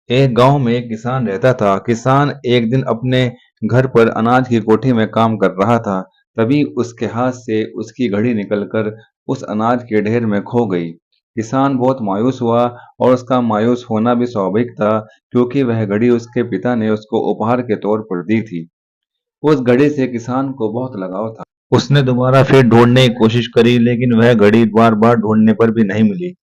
एक गांव में एक किसान रहता था। किसान एक दिन अपने घर पर अनाज की कोठी में काम कर रहा था। तभी उसके हाथ से उसकी घड़ी निकलकर उस अनाज के ढेर में खो गई। किसान बहुत मायूस हुआ और उसका मायूस होना भी स्वाभाविक था, क्योंकि वह घड़ी उसके पिता ने उसको उपहार के तौर पर दी थी। उस घड़ी से किसान को बहुत लगाव था। उसने दोबारा फिर ढूंढने की कोशिश करी, लेकिन वह घड़ी बार बार ढूंढने पर भी नहीं मिली।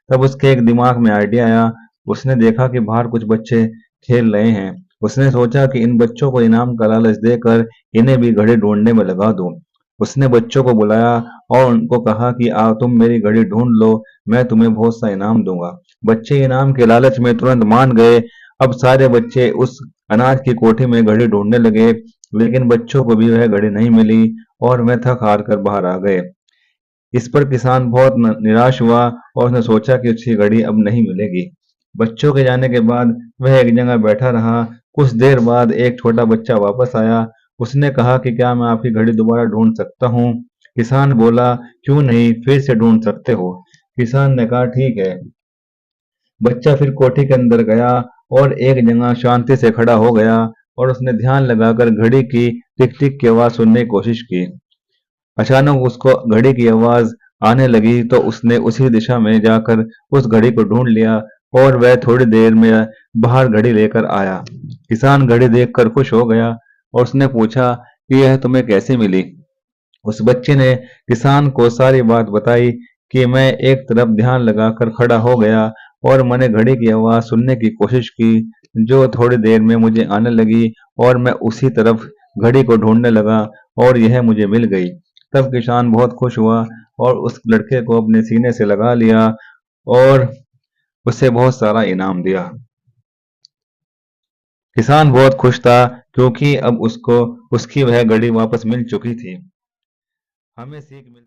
तब उसके एक दिमाग में आइडिया आया। उसने देखा कि बाहर कुछ बच्चे खेल रहे हैं। उसने सोचा कि इन बच्चों को इनाम का लालच देकर इन्हें भी घड़ी ढूंढने में लगा दूं। उसने बच्चों को बुलाया और उनको कहा कि आओ तुम मेरी घड़ी ढूंढ लो, मैं तुम्हें बहुत सा इनाम दूंगा। बच्चे इनाम के लालच में तुरंत मान गए। अब सारे बच्चे उस अनाज की कोठी में घड़ी ढूंढने लगे, लेकिन बच्चों को भी वह घड़ी नहीं मिली और वे थक हार कर बाहर आ गए। इस पर किसान बहुत निराश हुआ और उसने सोचा कि उसकी घड़ी अब नहीं मिलेगी। बच्चों के जाने के बाद वह एक जगह बैठा रहा। कुछ देर बाद एक छोटा बच्चा वापस आया। उसने कहा कि क्या मैं आपकी घड़ी दोबारा ढूंढ सकता हूँ? किसान बोला, क्यों नहीं, फिर से ढूंढ सकते हो। किसान ने कहा, ठीक है। बच्चा फिर कोठी के अंदर गया और एक जगह शांति से खड़ा हो गया और उसने ध्यान लगाकर घड़ी की टिक टिक की आवाज सुनने की कोशिश की। अचानक उसको घड़ी की आवाज आने लगी, तो उसने उसी दिशा में जाकर उस घड़ी को ढूंढ लिया और वह थोड़ी देर में बाहर घड़ी लेकर आया। किसान घड़ी देखकर खुश हो गया और उसने पूछा कि यह तुम्हें कैसे मिली? उस बच्चे ने किसान को सारी बात बताई कि मैं एक तरफ ध्यान लगाकर खड़ा हो गया और मैंने घड़ी की आवाज सुनने की कोशिश की, जो थोड़ी देर में मुझे आने लगी और मैं उसी तरफ घड़ी को ढूंढने लगा और यह मुझे मिल गई। तब किसान बहुत खुश हुआ और उस लड़के को अपने सीने से लगा लिया और उसे बहुत सारा इनाम दिया। किसान बहुत खुश था, क्योंकि अब उसको उसकी वह घड़ी वापस मिल चुकी थी। हमें सीख मिल